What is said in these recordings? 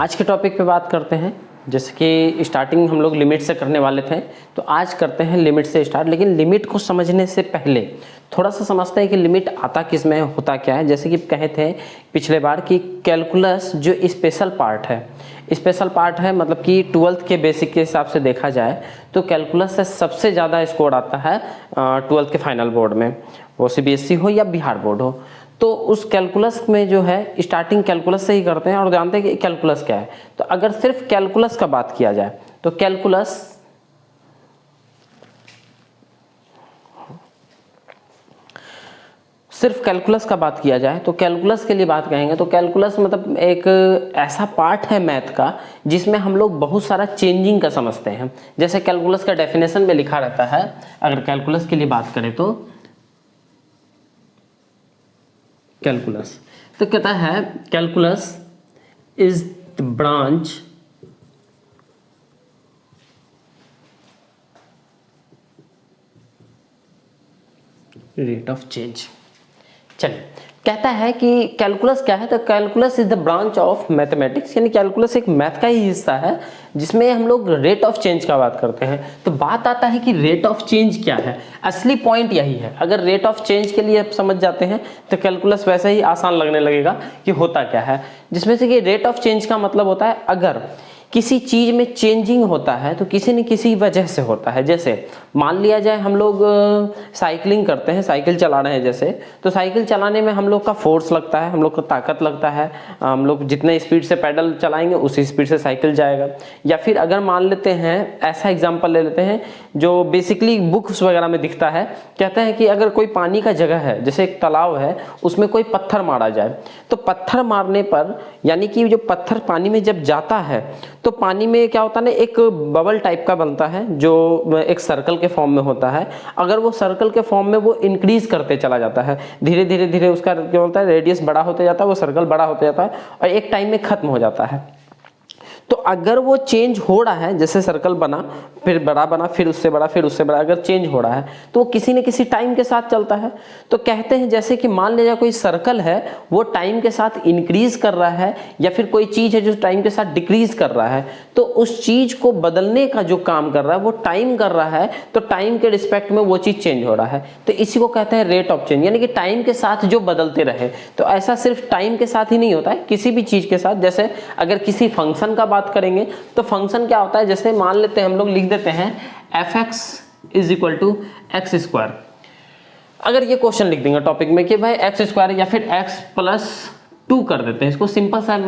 आज के टॉपिक पे बात करते हैं। जैसे कि स्टार्टिंग हम लोग लिमिट से करने वाले थे, तो आज करते हैं लिमिट से स्टार्ट। लेकिन लिमिट को समझने से पहले थोड़ा सा समझते हैं कि लिमिट आता किस में, होता क्या है। जैसे कि कहे थे पिछले बार कि कैलकुलस जो स्पेशल पार्ट है, मतलब कि 12th के बेसिक के हिसाब से देखा जाए तो कैलकुलस से सबसे ज़्यादा स्कोर आता है 12th के फाइनल बोर्ड में, वो CBSE हो या बिहार बोर्ड हो। तो उस कैलकुलस में जो है स्टार्टिंग कैलकुलस से ही करते हैं और जानते हैं कि कैलकुलस क्या है। तो अगर सिर्फ कैलकुलस का बात किया जाए तो सिर्फ कैलकुलस का बात किया जाए तो कैलकुलस के लिए बात कहेंगे तो कैलकुलस मतलब एक ऐसा पार्ट है मैथ का जिसमें हम लोग बहुत सारा चेंजिंग का समझते हैं। जैसे कैलकुलस का डेफिनेशन में लिखा रहता है, अगर कैलकुलस के लिए बात करें तो कैलकुलस तो कहता है calculus is the branch rate of change. चलिए, कहता है कि कैलकुलस क्या है, तो calculus is the branch of mathematics, यानी कैलकुलस एक मैथ का ही हिस्सा है जिसमें हम लोग रेट ऑफ चेंज का बात करते हैं। तो बात आता है कि रेट ऑफ चेंज क्या है। असली पॉइंट यही है। अगर रेट ऑफ चेंज के लिए आप समझ जाते हैं तो कैलकुलस वैसे ही आसान लगने लगेगा कि होता क्या है। जिसमें से कि रेट ऑफ चेंज का मतलब होता है अगर किसी चीज में चेंजिंग होता है तो किसी न किसी वजह से होता है। जैसे मान लिया जाए हम लोग साइकिलिंग करते हैं, साइकिल चला रहे हैं जैसे, तो साइकिल चलाने में हम लोग का फोर्स लगता है, हम लोग को ताकत लगता है। हम लोग जितने स्पीड से पैडल चलाएंगे उसी स्पीड से साइकिल जाएगा। या फिर अगर मान लेते हैं, ऐसा एग्जाम्पल ले लेते हैं जो बेसिकली बुक्स वगैरह में दिखता है, कहते हैं कि अगर कोई पानी का जगह है, जैसे एक तालाब है, उसमें कोई पत्थर मारा जाए तो पत्थर मारने पर, यानी कि जो पत्थर पानी में जब जाता है तो पानी में क्या होता है ना, एक बबल टाइप का बनता है जो एक सर्कल के फॉर्म में होता है। अगर वो सर्कल के फॉर्म में वो इंक्रीज करते चला जाता है, धीरे धीरे धीरे उसका क्या होता है, रेडियस बड़ा होते जाता है, वो सर्कल बड़ा होते जाता है और एक टाइम में खत्म हो जाता है। तो अगर वो चेंज हो रहा है, जैसे सर्कल बना फिर बड़ा बना फिर उससे बड़ा फिर उससे बड़ा, अगर चेंज हो रहा है तो वो किसी न किसी टाइम के साथ चलता है। तो कहते हैं जैसे कि मान लीजिए कोई सर्कल है वो टाइम के साथ इंक्रीज कर रहा है, या फिर कोई चीज है जो टाइम के साथ डिक्रीज कर रहा है, तो उस चीज को बदलने का जो काम कर रहा है वो टाइम कर रहा है, तो टाइम के रिस्पेक्ट में वो चीज चेंज हो रहा है। तो इसी को कहते हैं रेट ऑफ चेंज, यानी कि टाइम के साथ जो बदलते रहे। तो ऐसा सिर्फ टाइम के साथ ही नहीं होता है, किसी भी चीज के साथ। जैसे अगर किसी फंक्शन का बात करेंगे तो फंक्शन क्या होता है, जैसे मान लेते हैं हम लोग लिख देते हैं f(x) = x²। अगर ये क्वेश्चन लिख देंगे टॉपिक में कि भाई x² या फिर x+2 कर देते हैं, इसको सिंपल सा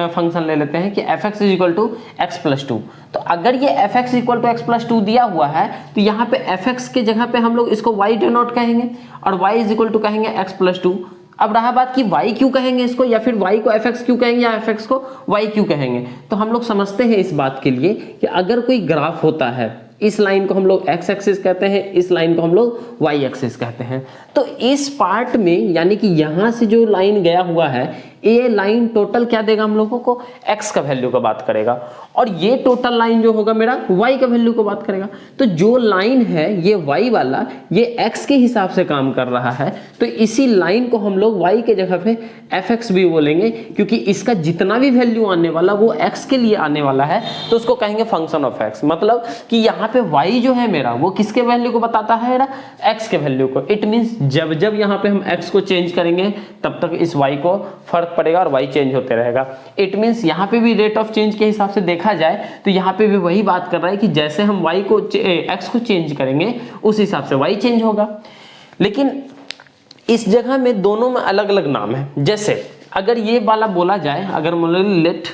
फंक्शन ले लेते हैं कि f(x) = x+2। तो अगर ये f(x) = x+2 दिया हुआ है तो यहाँ पे f(x) के जगह पे हम लोग इसको y डिनोट कहेंगे और y = कहेंगे x+2। अब रहा बात कि y क्यों कहेंगे इसको, या फिर y को fx क्यों कहेंगे या fx को y क्यों कहेंगे। तो हम लोग समझते हैं इस बात के लिए कि अगर कोई ग्राफ होता है, इस लाइन को हम लोग x एक्सिस कहते हैं, इस लाइन को हम लोग y एक्सिस कहते हैं। तो इस पार्ट में, यानी कि यहां से जो लाइन गया हुआ है, ये लाइन टोटल क्या देगा हम लोगों को, x का वैल्यू का बात करेगा, और ये टोटल लाइन जो होगा मेरा y का वैल्यू को बात करेगा। तो जो लाइन है ये y वाला, ये x के हिसाब से काम कर रहा है, तो इसी लाइन को हम लोग y के जगह पे fx भी बोलेंगे, क्योंकि इसका जितना भी वैल्यू आने वाला वो x के लिए आने वाला है, तो उसको कहेंगे फंक्शन ऑफ x। मतलब कि यहाँ पे y जो है मेरा वो किसके वैल्यू को बताता है, मेरा x के वैल्यू को। इट मींस जब जब यहाँ पे हम x को चेंज करेंगे तब तक इस y को फर्क पड़ेगा और y चेंज होते रहेगा। इट मींस यहाँ पे भी रेट ऑफ चेंज के हिसाब से देखा जाए तो यहाँ पे भी वही बात कर रहा है कि जैसे हम y को x को चेंज करेंगे उस हिसाब से y चेंज होगा। लेकिन इस जगह में दोनों में अलग अलग नाम है। जैसे अगर ये वाला बोला जाए, अगर लेट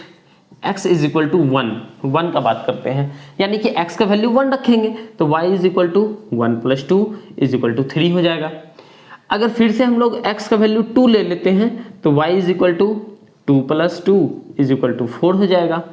x = 1 का बात करते हैं, यानी कि x का वैल्यू 1 रखेंगे तो y = 1 + 2 = 3 हो जाएगा। अगर फिर से हम लोग x का वैल्यू 2 ले लेते हैं तो y = 2 + 2 = 4 हो जाएगा।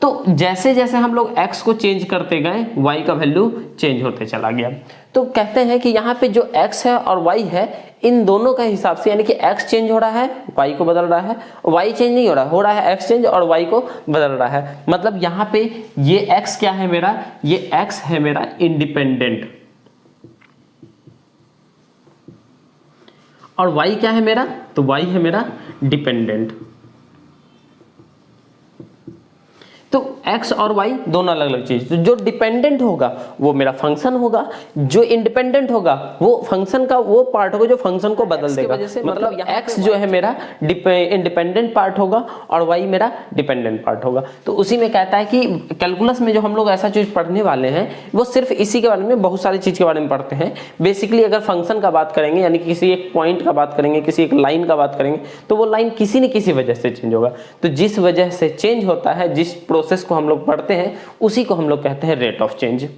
तो जैसे जैसे हम लोग x को चेंज करते गए y का वैल्यू चेंज होते चला गया। तो कहते हैं कि यहाँ पे जो x है और y है, इन दोनों का हिसाब से, यानी कि x चेंज हो रहा है y को बदल रहा है, y चेंज नहीं हो रहा है x चेंज और y को बदल रहा है। मतलब यहाँ पे ये x क्या है मेरा, ये x है मेरा इंडिपेंडेंट, और y क्या है मेरा, तो y है मेरा डिपेंडेंट। तो x और y दोनों अलग अलग चीज। तो जो डिपेंडेंट होगा वो मेरा फंक्शन होगा, जो इंडिपेंडेंट होगा वो फंक्शन का वो पार्ट होगा जो फंक्शन को बदल देगा। मतलब x जो है मेरा इंडिपेंडेंट पार्ट होगा और y मेरा डिपेंडेंट पार्ट होगा। तो उसी में कहता है कि कैलकुलस में जो हम लोग ऐसा चीज पढ़ने वाले हैं वो सिर्फ इसी के बारे में, बहुत सारी चीज के बारे में पढ़ते हैं। बेसिकली अगर फंक्शन का बात करेंगे यानी किसी एक पॉइंट का बात करेंगे, किसी एक लाइन का बात करेंगे, तो वो लाइन किसी न किसी वजह से चेंज होगा। तो जिस वजह से चेंज होता है, जिस प्रोसेस को हम लोग पढ़ते हैं उसी को हम लोग कहते हैं रेट ऑफ चेंज।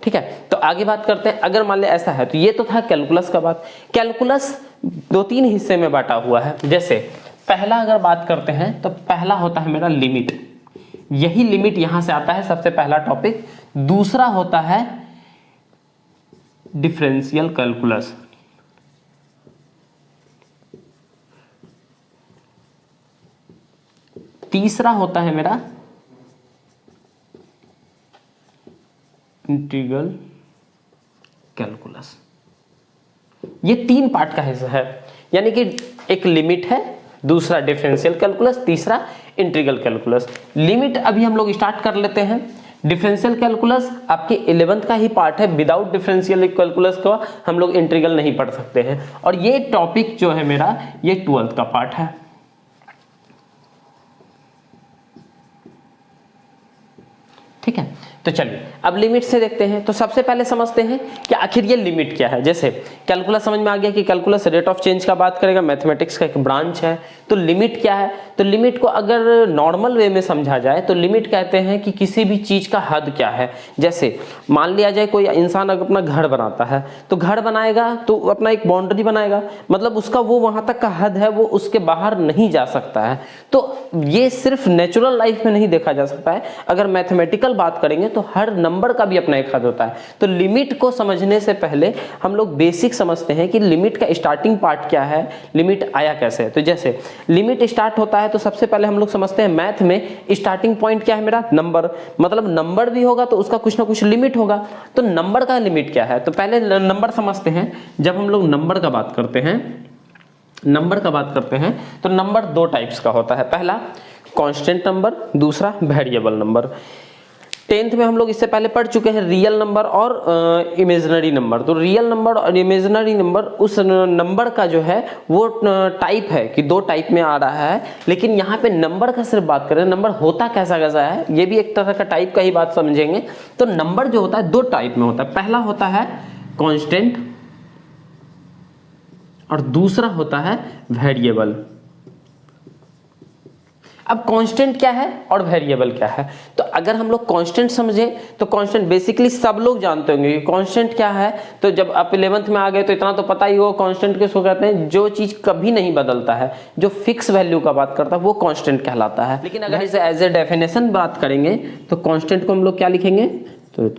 ठीक है, तो आगे बात करते हैं। अगर मान ले ऐसा है, तो ये तो था कैलकुलस का बात। कैलकुलस 2-3 हिस्से में बांटा हुआ है। जैसे पहला अगर बात करते हैं तो पहला होता है मेरा लिमिट, यही लिमिट यहां से आता है सबसे पहला टॉपिक। दूसरा होता है डिफरेंशियल कैलकुलस, तीसरा होता है मेरा इंटीग्रल कैलकुलस। ये 3 पार्ट का हिस्सा है, यानी कि एक लिमिट है, दूसरा डिफरेंशियल कैलकुलस, तीसरा इंटीग्रल कैलकुलस। लिमिट अभी हम लोग स्टार्ट कर लेते हैं। डिफरेंशियल कैलकुलस आपके 11th का ही पार्ट है। विदाउट डिफरेंशियल कैलकुलस का हम लोग इंटीग्रल नहीं पढ़ सकते हैं। और ये टॉपिक जो है मेरा ये 12th का पार्ट है। ठीक है, तो चलिए अब लिमिट से देखते हैं। तो सबसे पहले समझते हैं कि आखिर ये लिमिट क्या है। जैसे कैलकुलस समझ में आ गया कि कैलकुलस रेट ऑफ चेंज का बात करेगा, मैथमेटिक्स का एक ब्रांच है। तो लिमिट क्या है? तो लिमिट को अगर नॉर्मल वे में समझा जाए तो लिमिट कहते हैं कि किसी भी चीज का हद क्या है। जैसे मान लिया जाए कोई इंसान अगर अपना घर बनाता है, तो घर बनाएगा तो अपना एक बाउंड्री बनाएगा, मतलब उसका वो वहां तक का हद है, वो उसके बाहर नहीं जा सकता है। तो ये सिर्फ नेचुरल लाइफ में नहीं देखा जा सकता है। अगर मैथमेटिकल बात करेंगे तो हर नंबर का भी अपना एक हद होता है। तो लिमिट को समझने से पहले हम लोग बेसिक समझते हैं कि लिमिट का स्टार्टिंग पार्ट क्या है, लिमिट आया कैसे है। तो जैसे लिमिट स्टार्ट होता है तो सबसे पहले हम लोग समझते हैं मैथ में स्टार्टिंग पॉइंट क्या है मेरा, नंबर। मतलब नंबर भी होगा तो उसका कुछ ना कुछ लिमिट होगा। तो नंबर का लिमिट क्या है? तो पहले नंबर समझते हैं। जब हम लोग नंबर का बात करते हैं, तो नंबर 2 टाइप्स का होता है। पहला कांस्टेंट नंबर, दूसरा वेरिएबल नंबर। 10th में हम लोग इससे पहले पढ़ चुके हैं रियल नंबर और इमेजिनरी नंबर। तो रियल नंबर और इमेजिनरी नंबर उस नंबर का जो है वो टाइप है कि 2 टाइप में आ रहा है। लेकिन यहाँ पे नंबर का सिर्फ बात करें, नंबर होता कैसा कैसा है, ये भी एक तरह का टाइप का ही बात समझेंगे। तो नंबर जो होता है 2 टाइप में होता है। पहला होता है कांस्टेंट और दूसरा होता है वेरिएबल। अब कांस्टेंट क्या है और वेरिएबल क्या है? तो अगर हम लोग कांस्टेंट समझे तो कांस्टेंट बेसिकली सब लोग जानते होंगे कि कांस्टेंट क्या है। तो जब आप 11th में आ गए तो इतना तो पता ही होगा कांस्टेंट किसको कहते हैं, जो चीज कभी नहीं बदलता है, जो फिक्स वैल्यू का बात करता है वो कांस्टेंट कहलाता है। लेकिन अगर इसे एज ए डेफिनेशन बात करेंगे तो कांस्टेंट को हम लोग क्या लिखेंगे, तो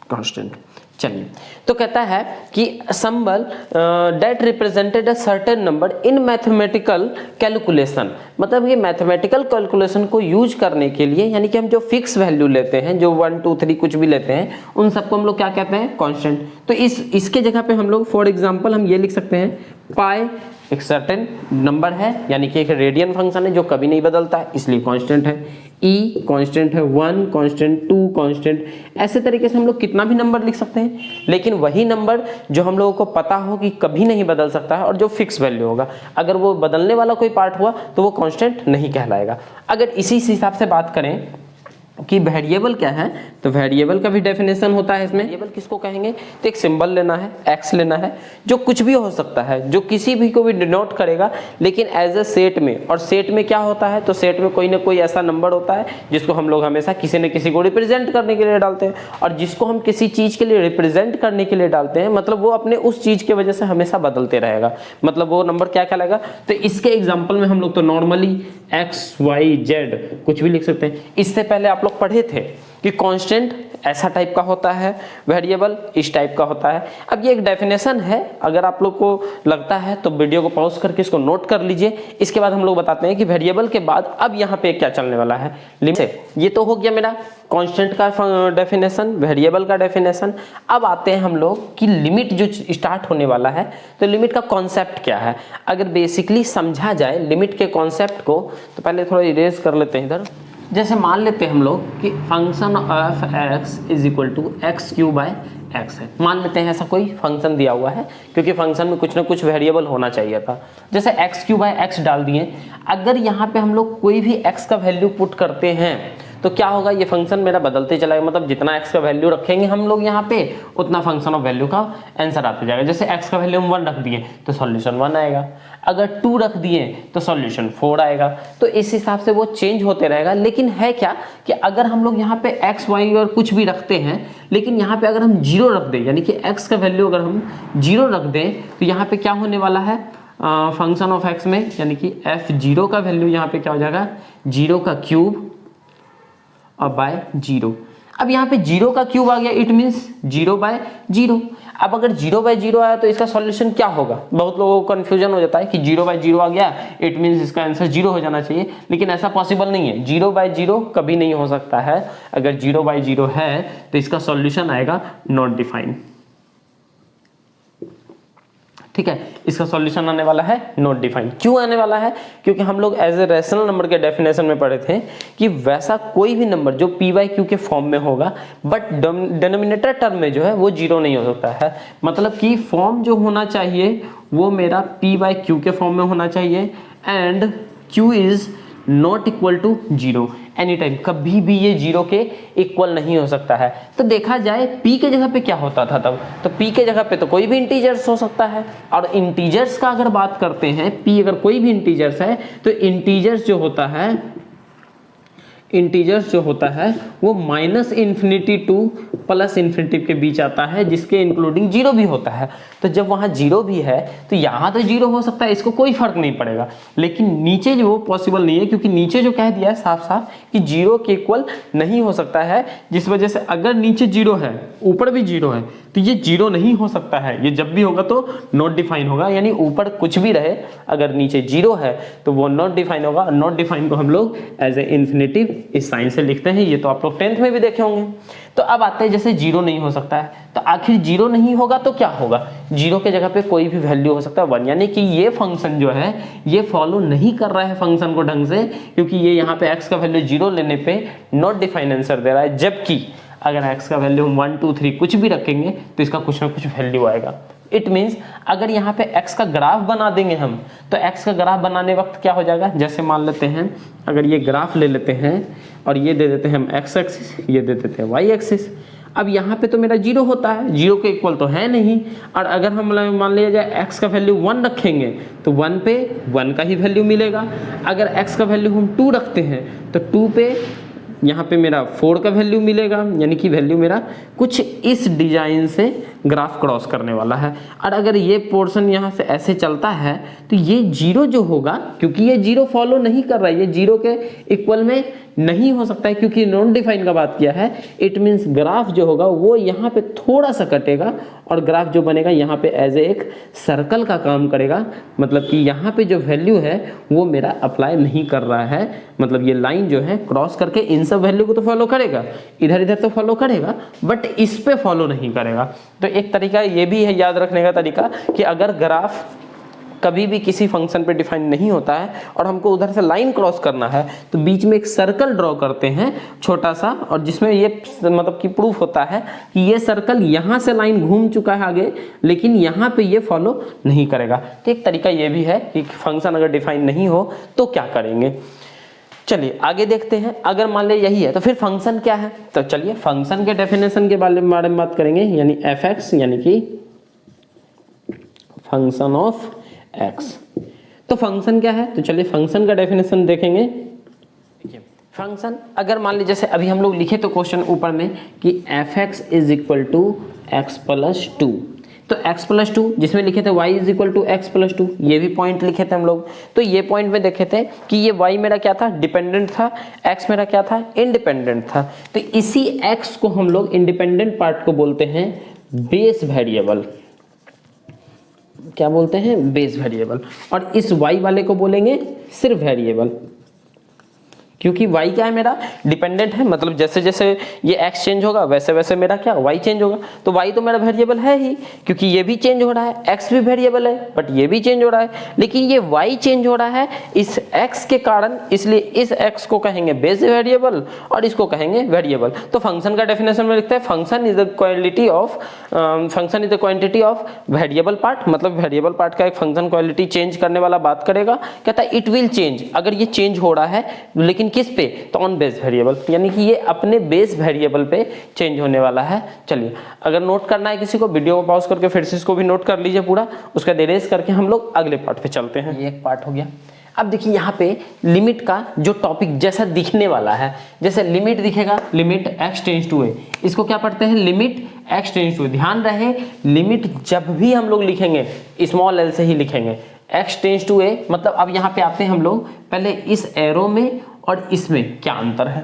कांस्टेंट। चलिए, तो कहता है कि symbol that represented a certain number in mathematical calculation. मतलब ये मैथमेटिकल कैलकुलेशन को यूज करने के लिए, यानी कि हम जो फिक्स वैल्यू लेते हैं, जो 1 2 3 कुछ भी लेते हैं, उन सबको हम लोग क्या कहते हैं, कांस्टेंट। तो इसके जगह पे हम लोग फॉर एग्जांपल हम ये लिख सकते हैं, पाई एक सर्टेन नंबर है, यानी कि एक रेडियन फंक्शन है जो कभी नहीं बदलता है, इसलिए कांस्टेंट है। ई कांस्टेंट है, 1 कांस्टेंट, 2 कांस्टेंट। ऐसे तरीके से हम लोग कितना भी नंबर लिख सकते हैं, लेकिन वही नंबर जो हम लोगों को पता हो कि कभी नहीं बदल सकता है और जो फिक्स वैल्यू होगा। अगर वो बदलने वाला कोई पार्ट हुआ तो वो कांस्टेंट नहीं कहलाएगा। अगर इसी हिसाब से बात करें कि वेरिएबल क्या है, तो वेरिएबल का भी डेफिनेशन होता है इसमें। वेरिएबल किसको कहेंगे, तो एक सिंबल लेना है, एक्स लेना है, जो कुछ भी हो सकता है, जो किसी भी को भी डिनोट करेगा, लेकिन एज ए सेट में। और सेट में क्या होता है, तो सेट में कोई ना कोई ऐसा नंबर होता है जिसको हम लोग हमेशा किसी न किसी को रिप्रेजेंट करने के लिए डालते हैं। और जिसको हम किसी चीज के लिए रिप्रेजेंट करने के लिए डालते हैं, मतलब वो अपने उस चीज की वजह से हमेशा बदलते रहेगा, मतलब वो नंबर क्या कहलाएगा। तो इसके एग्जाम्पल में हम लोग तो नॉर्मली एक्स वाई जेड कुछ भी लिख सकते हैं। इससे पहले आप लोग पढ़े थे कि कांस्टेंट ऐसा टाइप का होता है, वेरिएबल इस टाइप का होता है। अब ये एक डेफिनेशन है, अगर आप लोग को लगता है तो वीडियो को पॉज करके इसको नोट कर लीजिए। इसके बाद हम लोग बताते हैं कि वेरिएबल के बाद अब यहाँ पे क्या चलने वाला है, लिमिट। ये तो हो गया मेरा कांस्टेंट का डेफिनेशन, वेरिएबल का डेफिनेशन। अब आते हैं हम लोग कि लिमिट जो स्टार्ट होने वाला है, तो लिमिट का कॉन्सेप्ट क्या है। अगर बेसिकली समझा जाए लिमिट के कॉन्सेप्ट को, तो पहले थोड़ा इरेज कर लेते हैं इधर। जैसे मान लेते हैं हम लोग कि function of x is equal to x q by x है। मान लेते हैं ऐसा कोई फंक्शन दिया हुआ है, क्योंकि फंक्शन में कुछ ना कुछ वेरिएबल होना चाहिए था। जैसे एक्स क्यू बाय एक्स डाल दिए। अगर यहाँ पे हम लोग कोई भी x का वैल्यू पुट करते हैं तो क्या होगा, ये फंक्शन मेरा बदलते चलाएगा। मतलब जितना x का वैल्यू रखेंगे हम लोग यहाँ पे, उतना फंक्शन ऑफ वैल्यू का आंसर आते जाएगा। जैसे x का वैल्यू हम 1 रख दिए तो सॉल्यूशन 1 आएगा, अगर 2 रख दिए तो सॉल्यूशन 4 आएगा। तो इस हिसाब से वो चेंज होते रहेगा। लेकिन है क्या कि अगर हम लोग यहाँ पे x y और कुछ भी रखते हैं, लेकिन यहाँ पे अगर हम 0 रख दें, यानी कि x का वैल्यू अगर हम 0 रख दें, तो यहाँ पे क्या होने वाला है, फंक्शन ऑफ x में, यानी कि f0 का वैल्यू यहाँ पे क्या हो जाएगा, 0 का क्यूब और बाय 0। अब यहाँ पे 0 का क्यूब आ गया, इट मीन्स 0 बाय 0। अब अगर 0 बाय 0 आया तो इसका सॉल्यूशन क्या होगा। बहुत लोगों को कंफ्यूजन हो जाता है कि 0 बाय 0 आ गया, इट मीन्स इसका आंसर 0 हो जाना चाहिए, लेकिन ऐसा पॉसिबल नहीं है। 0 बाय 0 कभी नहीं हो सकता है। अगर 0 बाय 0 है तो इसका सॉल्यूशन आएगा नॉट डिफाइंड। ठीक है, इसका सॉल्यूशन आने वाला है नॉट डिफाइंड। क्यों आने वाला है, क्योंकि हम लोग एज ए रैशनल नंबर के डेफिनेशन में पढ़े थे कि वैसा कोई भी नंबर जो पी बाई क्यू के फॉर्म में होगा, बट डिनोमिनेटर टर्म में जो है वो 0 नहीं हो सकता है। मतलब कि फॉर्म जो होना चाहिए वो मेरा पी बाई क्यू के फॉर्म में होना चाहिए, and q is not equal to 0 any time. कभी भी ये 0 के इक्वल नहीं हो सकता है। तो देखा जाए p के जगह पे क्या होता था तब, तो p के जगह पे तो कोई भी इंटीजर्स हो सकता है। और इंटीजर्स का अगर बात करते हैं, p अगर कोई भी इंटीजर्स है तो इंटीजर्स जो होता है वो -∞ टू +∞ के बीच आता है, जिसके इंक्लूडिंग 0 भी होता है। तो जब वहाँ 0 भी है तो यहाँ तो 0 हो सकता है, इसको कोई फर्क नहीं पड़ेगा। लेकिन नीचे जो पॉसिबल नहीं है, क्योंकि नीचे जो कह दिया है साफ साफ कि 0 के इक्वल नहीं हो सकता है, जिस वजह से अगर नीचे 0 है ऊपर भी 0 है तो ये 0 नहीं हो सकता है। ये जब भी होगा तो नॉट डिफाइन होगा, यानी ऊपर कुछ भी रहे अगर नीचे 0 है तो वो नॉट डिफाइन होगा। नॉट डिफाइन को हम लोग एज ए इन्फिनेटिव इस साइन से लिखते हैं। ये तो आप लोग 10th में भी देखे होंगे। तो अब आते हैं, जैसे 0 नहीं हो सकता है तो आखिर 0 नहीं होगा तो क्या होगा, 0 के जगह पे कोई भी वैल्यू हो सकता है 1, यानी कि ये फंक्शन जो है ये फॉलो नहीं कर रहा है फंक्शन को ढंग से, क्योंकि ये यहाँ पे x का वैल्यू 0 लेने पे नॉट डिफाइन आंसर दे रहा है। जबकि अगर x का वैल्यू हम 1 2 3 कुछ भी रखेंगे तो इसका कुछ ना कुछ वैल्यू आएगा। इट मीन्स अगर यहाँ पे x का ग्राफ बना देंगे हम, तो x का ग्राफ बनाने वक्त क्या हो जाएगा, जैसे मान लेते हैं अगर ये ग्राफ ले लेते हैं और ये दे देते हैं हम x एक्सिस, ये दे देते हैं y एक्सिस। अब यहाँ पे तो मेरा 0 होता है, 0 के इक्वल तो है नहीं। और अगर हम मान लिया जाए x का वैल्यू 1 रखेंगे तो 1 पे 1 का ही वैल्यू मिलेगा। अगर x का वैल्यू हम 2 रखते हैं तो 2 पे यहाँ पे मेरा 4 का वैल्यू मिलेगा, यानी कि वैल्यू मेरा कुछ इस डिजाइन से ग्राफ क्रॉस करने वाला है। और अगर ये पोर्शन यहाँ से ऐसे चलता है तो ये 0 जो होगा, क्योंकि ये 0 फॉलो नहीं कर रहा है, ये 0 के इक्वल में नहीं हो सकता है, क्योंकि नॉन डिफाइन का बात किया है। इट मीन्स ग्राफ जो होगा वो यहाँ पे थोड़ा सा कटेगा और ग्राफ जो बनेगा यहाँ पे एज ए एक सर्कल का काम करेगा। मतलब कि यहाँ पे जो वैल्यू है वो मेरा अप्लाई नहीं कर रहा है। मतलब ये लाइन जो है क्रॉस करके इन सब वैल्यू को तो फॉलो करेगा, इधर इधर तो फॉलो करेगा, बट इस पे फॉलो नहीं करेगा। तो एक तरीका ये भी है याद रखने का तरीका कि अगर ग्राफ कभी भी किसी फंक्शन पे डिफाइन नहीं होता है और हमको उधर से लाइन क्रॉस करना है तो बीच में एक सर्कल ड्रॉ करते हैं छोटा सा, और जिसमें ये मतलब कि प्रूफ होता है कि ये सर्कल यहाँ से लाइन घूम चुका है आगे, लेकिन यहाँ पे ये फॉलो नहीं करेगा। तो एक तरीका ये भी है कि फंक्शन अगर डिफाइन नहीं हो तो क्या करेंगे। चलिए आगे देखते हैं। अगर मान ले यही है तो फिर फंक्शन क्या है, तो चलिए फंक्शन के डेफिनेशन के बारे में बात करेंगे, यानी f(x) यानी कि फंक्शन ऑफ x। तो फंक्शन क्या है, तो चलिए फंक्शन का डेफिनेशन देखेंगे। फंक्शन अगर मान लीजिए जैसे अभी हम लोग लिखे तो क्वेश्चन ऊपर में कि f(x) is equal to x + 2, तो x प्लस 2 जिसमें लिखे थे y is equal to x plus 2, ये भी पॉइंट लिखे थे हम लोग। तो ये पॉइंट में देखे थे कि ये y मेरा क्या था, डिपेंडेंट था, x मेरा क्या था, इंडिपेंडेंट था। तो इसी x को हम लोग इंडिपेंडेंट पार्ट को बोलते हैं बेस वेरिएबल। क्या बोलते हैं, बेस वेरिएबल। और इस y वाले को बोलेंगे सिर्फ वेरिएबल, क्योंकि y क्या है मेरा, डिपेंडेंट है, मतलब जैसे जैसे ये x चेंज होगा वैसे वैसे मेरा क्या y चेंज होगा। तो y तो मेरा वेरिएबल है ही, क्योंकि ये भी चेंज हो रहा है, x भी वेरिएबल है बट ये भी चेंज हो रहा है, लेकिन ये y चेंज हो रहा है इस x के कारण, इसलिए इस x को कहेंगे बेस वेरिएबल और इसको कहेंगे वेरिएबल। तो फंक्शन का डेफिनेशन में लिखता है function is the quantity of variable part, मतलब वेरिएबल पार्ट का एक फंक्शन क्वालिटी चेंज करने वाला बात करेगा। कहता है इट विल चेंज, अगर ये चेंज हो रहा है, लेकिन किस पे, तो ऑन बेस वेरिएबल, यानी कि ये अपने बेस वेरिएबल पे चेंज होने वाला है। चलिए, अगर नोट करना है किसी को, वीडियो को पॉज करके फिर से इसको भी नोट कर लीजिए पूरा, उसका इरेज करके हम लोग अगले पार्ट पे चलते हैं। ये एक पार्ट हो गया। अब देखिए यहाँ पे लिमिट का जो टॉपिक जैसा दिखने वाला है, जैसे लिमिट दिखेगा, limit x tends to a, इसको क्या पढ़ते हैं, limit x tends to a। ध्यान रहे लिमिट जब भी हम लोग लिखेंगे स्मॉल l से ही लिखेंगे, x टेंड्स टू a, मतलब अब यहाँ पे आते हैं हम लोग पहले इस एरो में और इसमें क्या अंतर है।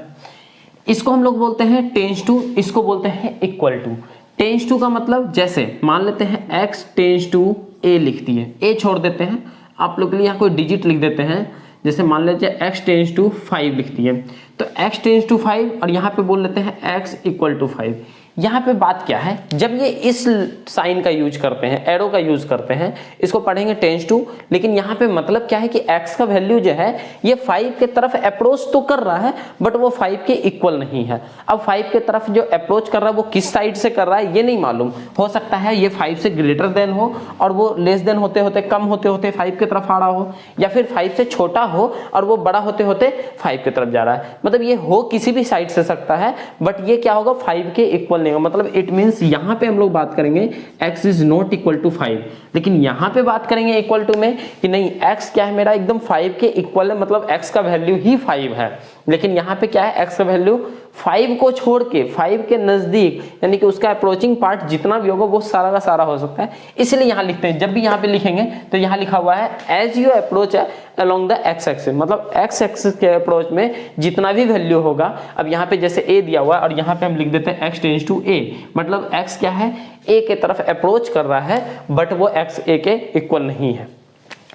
इसको हम लोग बोलते हैं टेंड्स टू, इसको बोलते हैं इक्वल टू। टेंड्स टू का मतलब जैसे मान लेते हैं x टेंड्स टू a लिख दिए, a छोड़ देते हैं, आप लोग के लिए यहाँ कोई डिजिट लिख देते हैं, जैसे मान लीजिए x टेंड्स टू 5 लिख दिए, तो x टेंड्स टू 5 और यहाँ पे बोल लेते हैं x इक्वल टू 5। यहाँ पे बात क्या है, जब ये इस साइन का यूज करते हैं, एरो का यूज करते हैं, इसको पढ़ेंगे टेंड्स टू, लेकिन यहाँ पे मतलब क्या है कि x का वैल्यू जो है ये 5 के तरफ अप्रोच तो कर रहा है बट वो 5 के इक्वल नहीं है। अब 5 के तरफ जो अप्रोच कर रहा है वो किस साइड से कर रहा है ये नहीं मालूम, हो सकता है ये 5 से ग्रेटर देन हो और वो लेस देन होते होते, कम होते होते 5 के तरफ आ रहा हो, या फिर 5 से छोटा हो और वो बड़ा होते होते 5 की तरफ जा रहा है। मतलब ये हो किसी भी साइड से सकता है बट ये क्या होगा, 5 के इक्वल, मतलब इट मींस यहाँ पे हम लोग बात करेंगे x is not equal to 5, लेकिन यहाँ पे बात करेंगे इक्वल टू में कि नहीं x क्या है मेरा एकदम 5 के इक्वल है, मतलब x का वैल्यू ही 5 है। लेकिन यहाँ पे क्या है, x का वैल्यू 5 को छोड़ के 5 के नजदीक, यानी कि उसका अप्रोचिंग पार्ट जितना भी होगा वो सारा का सारा हो सकता है, इसलिए यहाँ लिखते हैं। जब भी यहाँ पे लिखेंगे तो यहाँ लिखा हुआ है as you approach along the x axis, मतलब x एक्सिस के अप्रोच में जितना भी वैल्यू होगा। अब यहाँ पे जैसे a दिया हुआ है और यहाँ पे हम लिख देते हैं x टेंड्स टू a, मतलब x क्या है, a के तरफ अप्रोच कर रहा है बट वो x a के इक्वल नहीं है।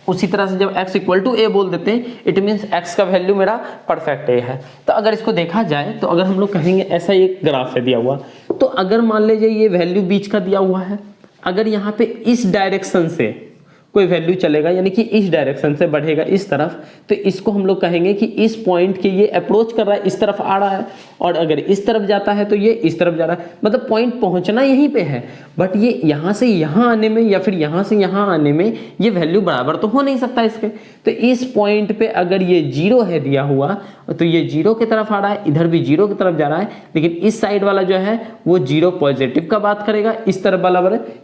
उसी तरह से जब x इक्वल टू a बोल देते हैं इट मीन्स x का वैल्यू मेरा परफेक्ट a है। तो अगर इसको देखा जाए तो अगर हम लोग कहेंगे ऐसा एक ग्राफ है दिया हुआ, तो अगर मान लीजिए ये वैल्यू बीच का दिया हुआ है, अगर यहाँ पे इस डायरेक्शन से कोई वैल्यू चलेगा, यानी कि इस डायरेक्शन से बढ़ेगा इस तरफ, तो इसको हम लोग कहेंगे कि इस पॉइंट के ये अप्रोच कर रहा है, इस तरफ आ रहा है, और अगर इस तरफ जाता है तो ये इस तरफ जा रहा है, मतलब पॉइंट पहुंचना यहीं पे है बट ये यहाँ से यहाँ आने में या फिर यहाँ से यहाँ आने में ये वैल्यू बराबर तो हो नहीं सकता इसके। तो इस पॉइंट पे अगर ये 0 है दिया हुआ तो ये 0 की तरफ आ रहा है, इधर भी 0 की तरफ जा रहा है, लेकिन इस साइड वाला जो है वो 0 पॉजिटिव का बात करेगा, इस तरफ वाला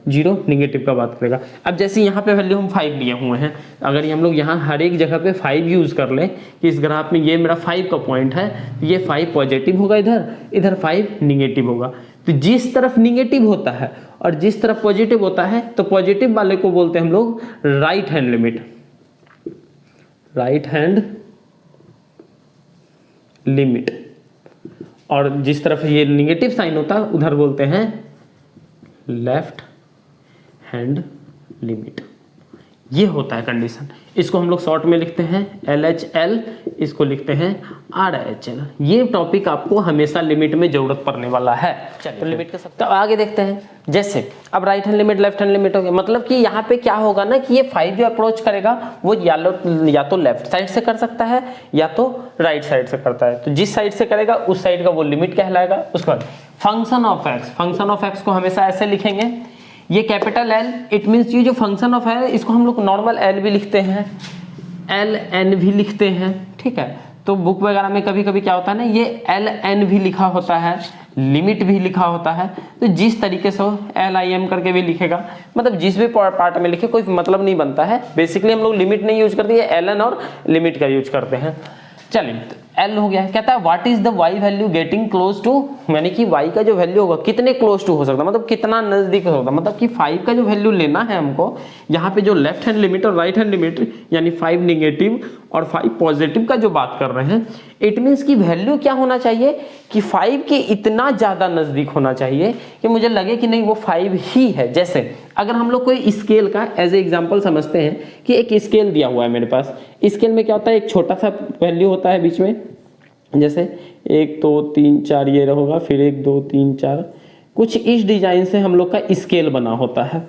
0 निगेटिव का बात करेगा। अब जैसे यहाँ पे वैल्यू हम 5 लिए हुए हैं, अगर हम लोग यहाँ हर एक जगह पे 5 यूज कर ले कि इस ग्राफ में ये मेरा 5 का पॉइंट है, ये 5 पॉजिटिव होगा, इधर 5 निगेटिव होगा। तो जिस तरफ निगेटिव होता है और जिस तरफ पॉजिटिव होता है तो पॉजिटिव वाले को बोलते हैं हम लोग right hand limit, right hand limit, और जिस तरफ ये निगेटिव साइन होता है उधर बोलते हैं लेफ्ट हैंड लिमिट। ये होता है कंडीशन। इसको हम लोग शॉर्ट में लिखते हैं LHL, इसको लिखते हैं RHL। ये टॉपिक आपको हमेशा लिमिट में जरूरत पड़ने वाला है। चलिए तो लिमिट का सब तो आगे देखते हैं। जैसे अब right hand limit left hand limit हो गया, मतलब कि यहाँ पे क्या होगा ना कि ये 5 जो अप्रोच करेगा वो या तो लेफ्ट साइड से कर सकता है या तो राइट साइड से करता है। तो जिस साइड से करेगा उस साइड का वो लिमिट कहलाएगा। उसके बाद function of x, function of x को हमेशा ऐसे लिखेंगे, ये कैपिटल L, इट मीन्स ये जो फंक्शन ऑफ है इसको हम लोग नॉर्मल L भी लिखते हैं, LN भी लिखते हैं, ठीक है। तो बुक वगैरह में कभी कभी क्या होता है ना, ये LN भी लिखा होता है, लिमिट भी लिखा होता है। तो जिस तरीके से LIM करके भी लिखेगा, मतलब जिस भी पार्ट में लिखे कोई मतलब नहीं बनता है। बेसिकली हम लोग लिमिट नहीं यूज करते, LN और लिमिट का यूज करते हैं। चलिए L हो गया है। कहता है what is the y value getting close to, यानी कि y का जो वैल्यू होगा कितने क्लोज टू हो सकता है, मतलब कितना नजदीक हो सकता है, मतलब कि 5 का जो वैल्यू लेना है हमको, यहाँ पे जो लेफ्ट हैंड लिमिट और राइट हैंड लिमिट यानी 5 नेगेटिव और 5 पॉजिटिव का जो बात कर रहे हैं, इट मीन्स की वैल्यू क्या होना चाहिए कि 5 के इतना ज्यादा नजदीक होना चाहिए कि मुझे लगे कि नहीं वो 5 ही है। जैसे अगर हम लोग कोई स्केल का एज ए एग्जांपल समझते हैं कि एक स्केल दिया हुआ है मेरे पास, स्केल में क्या होता है एक छोटा सा वैल्यू होता है बीच में, जैसे 1 2 3 4 ये होगा, फिर 1 2 3 4, कुछ इस डिजाइन से हम लोग का स्केल बना होता है।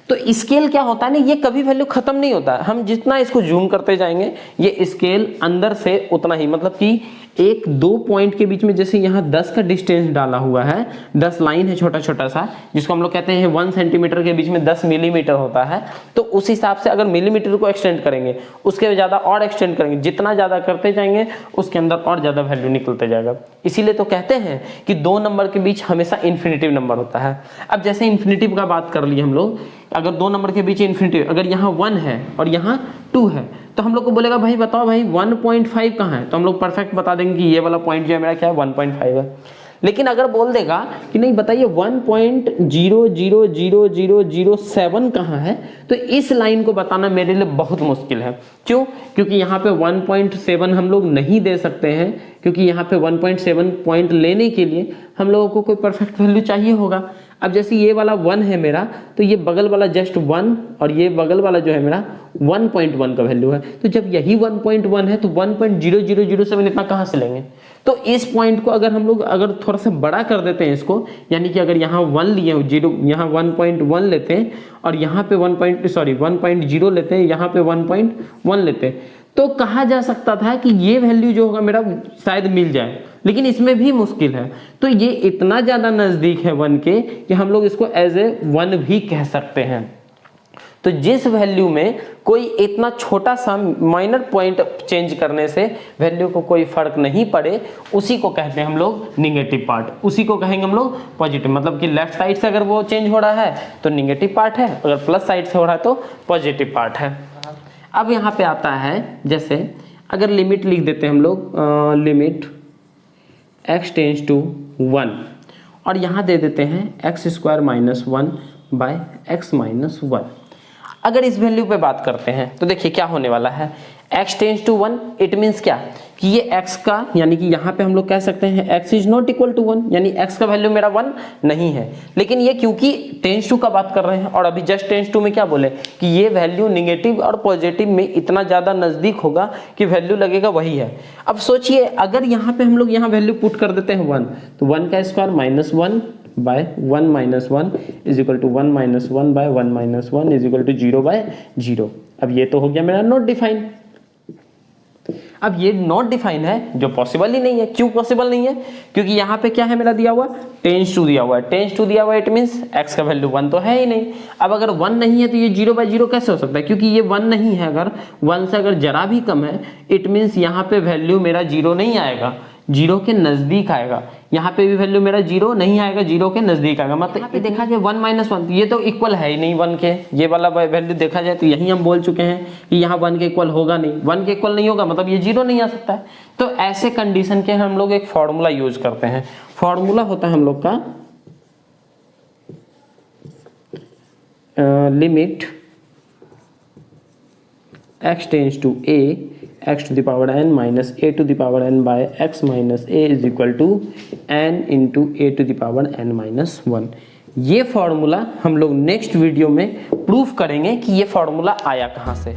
तो स्केल क्या होता है ना, ये कभी वैल्यू खत्म नहीं होता है, हम जितना इसको जूम करते जाएंगे ये स्केल अंदर से उतना ही, मतलब कि एक दो पॉइंट के बीच में जैसे यहाँ 10 का डिस्टेंस डाला हुआ है, 10 लाइन है छोटा छोटा सा, जिसको हम लोग कहते हैं 1 सेंटीमीटर के बीच में 10 मिलीमीटर होता है। तो उस हिसाब से अगर मिलीमीटर को एक्सटेंड करेंगे, उसके ज़्यादा और एक्सटेंड करेंगे, जितना ज़्यादा करते जाएंगे उसके अंदर और ज़्यादा वैल्यू निकलते जाएगा। इसीलिए तो कहते हैं कि 2 नंबर के बीच हमेशा इन्फिनिटिव नंबर होता है। अब जैसे इन्फिनिटिव का बात कर लिए हम लोग, अगर 2 नंबर के बीच इन्फिनिटिव, अगर यहाँ 1 है और यहाँ 2 है, तो हम लोग को बोलेगा भाई बताओ भाई 1.5 कहाँ है, तो हम लोग परफेक्ट बता देंगे कि ये वाला पॉइंट जो है मेरा क्या है 1.5 है। लेकिन अगर बोल देगा कि नहीं बताइए 1.000007 कहाँ है, तो इस लाइन को बताना मेरे लिए बहुत मुश्किल है। क्यों? क्योंकि यहाँ पे 1.7 हम लोग नहीं दे सकते हैं, क्योंकि यहाँ पे 1.7 पॉइंट लेने के लिए हम लोगों को कोई परफेक्ट वैल्यू चाहिए होगा। अब जैसे ये वाला 1 है मेरा, तो ये बगल वाला जस्ट 1 और ये बगल वाला जो है मेरा 1.1 का वैल्यू है। तो जब यही 1.1 है तो 1.0007 इतना कहाँ से लेंगे? तो इस पॉइंट को अगर हम लोग अगर थोड़ा सा बड़ा कर देते हैं इसको, यानी कि अगर यहाँ 1 लिए 0, यहाँ 1.1 लेते हैं और यहाँ पे 1.0 लेते हैं, यहाँ पे 1.1 लेते हैं, तो कहा जा सकता था कि ये वैल्यू जो होगा मेरा शायद मिल जाए, लेकिन इसमें भी मुश्किल है। तो ये इतना ज़्यादा नज़दीक है 1 के कि हम लोग इसको एज ए 1 भी कह सकते हैं। तो जिस वैल्यू में कोई इतना छोटा सा माइनर पॉइंट चेंज करने से वैल्यू को कोई फर्क नहीं पड़े, उसी को कहते हैं हम लोग निगेटिव पार्ट, उसी को कहेंगे हम लोग पॉजिटिव। मतलब कि लेफ्ट साइड से अगर वो चेंज हो रहा है तो निगेटिव पार्ट है, अगर प्लस साइड से हो रहा है तो पॉजिटिव पार्ट है। अब यहाँ पे आता है, जैसे अगर लिमिट लिख देते हैं हम लोग, लिमिट x टेंस टू 1 और यहाँ दे देते हैं x² - 1 बाय x - 1। अगर इस वैल्यू पे बात करते हैं तो देखिए क्या होने वाला है, x tends to 1, it means क्या कि ये x का, यानी कि यहाँ पे हम लोग कह सकते हैं x is not equal to 1, यानी x का वैल्यू मेरा 1 नहीं है। लेकिन ये क्योंकि टेंस टू का बात कर रहे हैं और अभी जस्ट टेंस टू में क्या बोले कि ये वैल्यू निगेटिव और पॉजिटिव में इतना ज़्यादा नज़दीक होगा कि वैल्यू लगेगा वही है। अब सोचिए अगर यहाँ पे हम लोग यहाँ वैल्यू पुट कर देते हैं 1, तो 1 का square -1 by 1 - 1 is equal to 1 - 1 by 1 - 1 is equal to 0 by 0। अब ये तो हो गया मेरा नॉट डिफाइन। अब ये नॉट डिफाइन है जो पॉसिबल ही नहीं है। क्यों पॉसिबल नहीं है? क्योंकि यहाँ पे क्या है मेरा दिया हुआ, टेंस टू दिया हुआ है, टेंस टू दिया हुआ है, इट मीन्स x का वैल्यू 1 तो है ही नहीं। अब अगर 1 नहीं है तो ये 0 बाय 0 कैसे हो सकता है? क्योंकि ये 1 नहीं है, अगर 1 से अगर जरा भी कम है इट मीन्स यहाँ पे वैल्यू मेरा 0 नहीं आएगा, 0 के नजदीक आएगा। यहाँ पे भी वैल्यू मेरा 0 नहीं आएगा, 0 के नजदीक आएगा। मतलब ये देखा जाए 1 - 1 ये तो इक्वल है ही नहीं 1 के, ये वाला वैल्यू देखा जाए तो यही हम बोल चुके हैं कि यहाँ 1 के इक्वल होगा नहीं, 1 के इक्वल नहीं होगा मतलब ये 0 नहीं आ सकता है। तो ऐसे कंडीशन के हम लोग एक फॉर्मूला यूज करते हैं। फॉर्मूला होता है हम लोग का limit x tends to a x to the power n minus a to the power n by x minus a is equal to n into a to the power n minus 1। ये formula हम लोग next video में proof करेंगे कि ये formula आया कहाँ से।